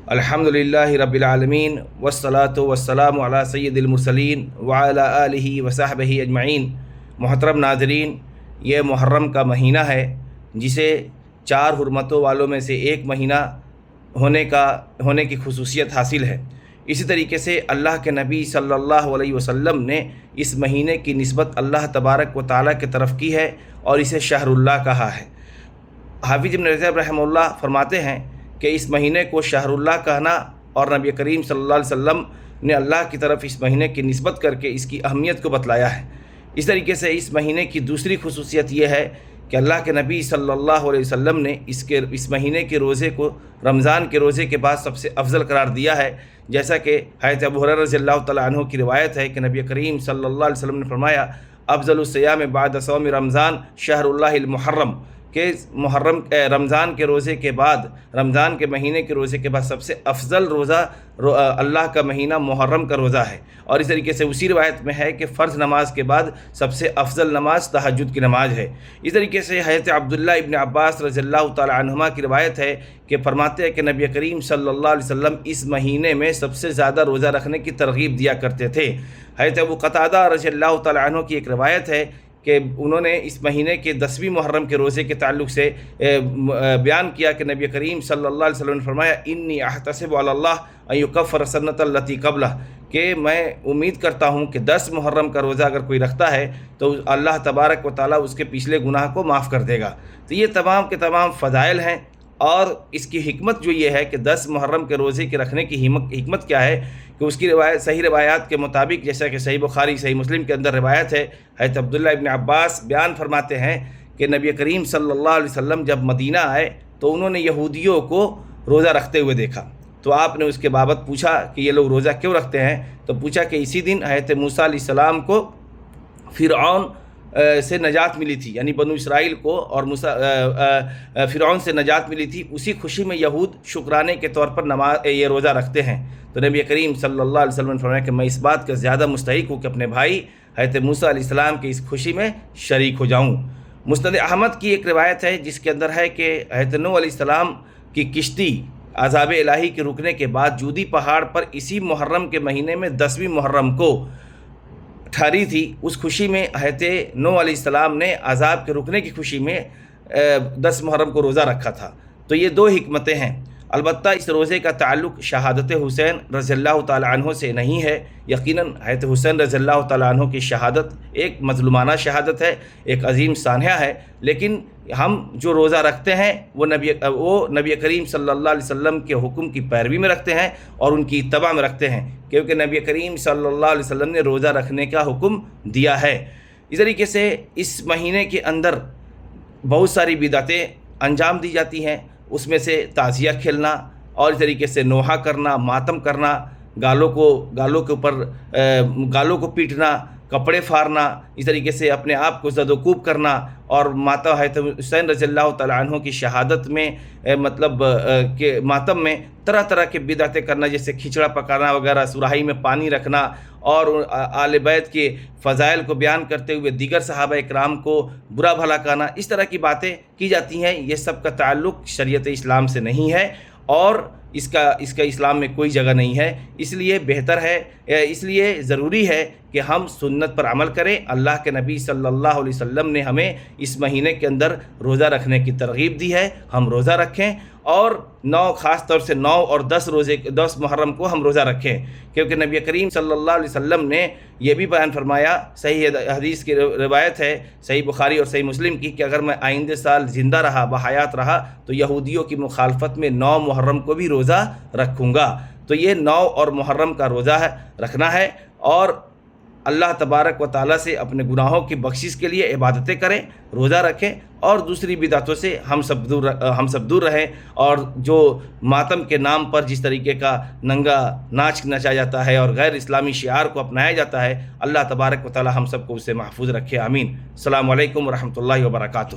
الحمدللہ رب العالمین والصلاة والسلام علی سید المرسلین وعلی آلہ وصحبہ اجمعین۔ محترم ناظرین، یہ محرم کا مہینہ ہے جسے 4 حرمتوں والوں میں سے ایک مہینہ ہونے کی خصوصیت حاصل ہے۔ اسی طریقے سے اللہ کے نبی صلی اللہ علیہ وسلم نے اس مہینے کی نسبت اللہ تبارک و تعالیٰ کی طرف کی ہے اور اسے شہر اللہ کہا ہے۔ حافظ ابن رجب رحمہ اللہ فرماتے ہیں کہ اس مہینے کو شہر اللہ کہنا اور نبی کریم صلی اللہ علیہ وسلم نے اللہ کی طرف اس مہینے کی نسبت کر کے اس کی اہمیت کو بتلایا ہے۔ اس طریقے سے اس مہینے کی دوسری خصوصیت یہ ہے کہ اللہ کے نبی صلی اللہ علیہ وسلم نے اس مہینے کے روزے کو رمضان کے روزے کے بعد سب سے افضل قرار دیا ہے، جیسا کہ حضرت ابو ہریرہ رضی اللہ تعالیٰ عنہ کی روایت ہے کہ نبی کریم صلی اللہ علیہ وسلم نے فرمایا، افضل الصیام بعد صوم رمضان شہر اللہ المحرم، کہ رمضان کے روزے کے بعد، رمضان کے مہینے کے روزے کے بعد سب سے افضل روزہ اللہ کا مہینہ محرم کا روزہ ہے۔ اور اس طریقے سے اسی روایت میں ہے کہ فرض نماز کے بعد سب سے افضل نماز تہجد کی نماز ہے۔ اس طریقے سے حضرت عبداللہ ابن عباس رضی اللہ تعالی عنہما کی روایت ہے کہ فرماتے ہیں کہ نبی کریم صلی اللہ علیہ وسلم اس مہینے میں سب سے زیادہ روزہ رکھنے کی ترغیب دیا کرتے تھے۔ حضرت ابو قتادہ رضی اللہ تعالی عنہ کی ایک روایت ہے کہ انہوں نے اس مہینے کے 10ویں محرم کے روزے کے تعلق سے بیان کیا کہ نبی کریم صلی اللہ علیہ وسلم نے فرمایا، انی احتسب علی اللہ ان یکفر السنۃ التی قبلہ، کہ میں امید کرتا ہوں کہ 10 محرم کا روزہ اگر کوئی رکھتا ہے تو اللہ تبارک و تعالیٰ اس کے پچھلے گناہ کو معاف کر دے گا۔ تو یہ تمام کے تمام فضائل ہیں، اور اس کی حکمت جو یہ ہے کہ 10 محرم کے روزے کے رکھنے کی حکمت کیا ہے کہ اس کی صحیح روایات کے مطابق، جیسا کہ صحیح بخاری صحیح مسلم کے اندر روایت ہے، حضرت عبداللہ ابن عباس بیان فرماتے ہیں کہ نبی کریم صلی اللہ علیہ وسلم جب مدینہ آئے تو انہوں نے یہودیوں کو روزہ رکھتے ہوئے دیکھا، تو آپ نے اس کے بابت پوچھا کہ یہ لوگ روزہ کیوں رکھتے ہیں؟ تو پوچھا کہ اسی دن حضرت موسیٰ علیہ السلام کو فرعون سے نجات ملی تھی، یعنی بنو اسرائیل کو اور فرعون سے نجات ملی تھی، اسی خوشی میں یہود شکرانے کے طور پر یہ روزہ رکھتے ہیں۔ تو نبی کریم صلی اللہ علیہ وسلم نے فرمایا کہ میں اس بات کا زیادہ مستحق ہوں کہ اپنے بھائی حضرت موسیٰ علیہ السلام کی اس خوشی میں شریک ہو جاؤں۔ مسند احمد کی ایک روایت ہے جس کے اندر ہے کہ حضرت نوح علیہ السلام کی کشتی عذاب الہی کے رکنے کے بعد جودی پہاڑ پر اسی محرم کے مہینے میں 10ویں محرم کو ٹھہری تھی۔ اس خوشی میں حضرت نوح علیہ السلام نے عذاب کے رکنے کی خوشی میں 10 محرم کو روزہ رکھا تھا۔ تو یہ 2 حکمتیں ہیں۔ البتہ اس روزے کا تعلق شہادت حسین رضی اللہ تعالی عنہ سے نہیں ہے۔ یقیناً حضرت حسین رضی اللہ تعالی عنہ کی شہادت ایک مظلومانہ شہادت ہے، ایک عظیم سانحہ ہے، لیکن ہم جو روزہ رکھتے ہیں وہ نبی کریم صلی اللہ علیہ وسلم کے حکم کی پیروی میں رکھتے ہیں اور ان کی اتباع میں رکھتے ہیں، کیونکہ نبی کریم صلی اللہ علیہ وسلم نے روزہ رکھنے کا حکم دیا ہے۔ اس طریقے سے اس مہینے کے اندر بہت ساری بدعتیں انجام دی جاتی ہیں، اس میں سے تعزیہ کھیلنا اور اس طریقے سے نوحہ کرنا، ماتم کرنا، گالوں کے اوپر گالوں کو پیٹنا، کپڑے پھاڑنا، اس طریقے سے اپنے آپ کو زد و کوب کرنا، اور حضرت حسین رضی اللہ تعالیٰ عنہ کی شہادت میں کہ ماتم میں طرح طرح کے بدعتیں کرنا، جیسے کھچڑا پکانا وغیرہ، سراہی میں پانی رکھنا، اور آل بیت کے فضائل کو بیان کرتے ہوئے دیگر صحابہ اکرام کو برا بھلا کہنا، اس طرح کی باتیں کی جاتی ہیں۔ یہ سب کا تعلق شریعت اسلام سے نہیں ہے اور اس کا اسلام میں کوئی جگہ نہیں ہے۔ اس لیے ضروری ہے کہ ہم سنت پر عمل کریں۔ اللہ کے نبی صلی اللہ علیہ وسلم نے ہمیں اس مہینے کے اندر روزہ رکھنے کی ترغیب دی ہے، ہم روزہ رکھیں، اور خاص طور سے 9 اور 10 محرم کو ہم روزہ رکھیں، کیونکہ نبی کریم صلی اللہ علیہ وسلم نے یہ بھی بیان فرمایا، صحیح حدیث کی روایت ہے صحیح بخاری اور صحیح مسلم کی، کہ اگر میں آئندہ سال زندہ رہا، بحیات رہا، تو یہودیوں کی مخالفت میں 9 محرم کو بھی روزہ رکھوں گا۔ تو یہ 9 اور محرم کا روزہ رکھنا ہے، اور اللہ تبارک و تعالیٰ سے اپنے گناہوں کی بخشش کے لیے عبادتیں کریں، روزہ رکھیں، اور دوسری بدعتوں سے ہم سب دور رہیں۔ اور جو ماتم کے نام پر جس طریقے کا ننگا ناچ نچا جاتا ہے اور غیر اسلامی شعار کو اپنایا جاتا ہے، اللہ تبارک و تعالیٰ ہم سب کو اسے محفوظ رکھے، آمین۔ السلام علیکم ورحمۃ اللہ وبرکاتہ۔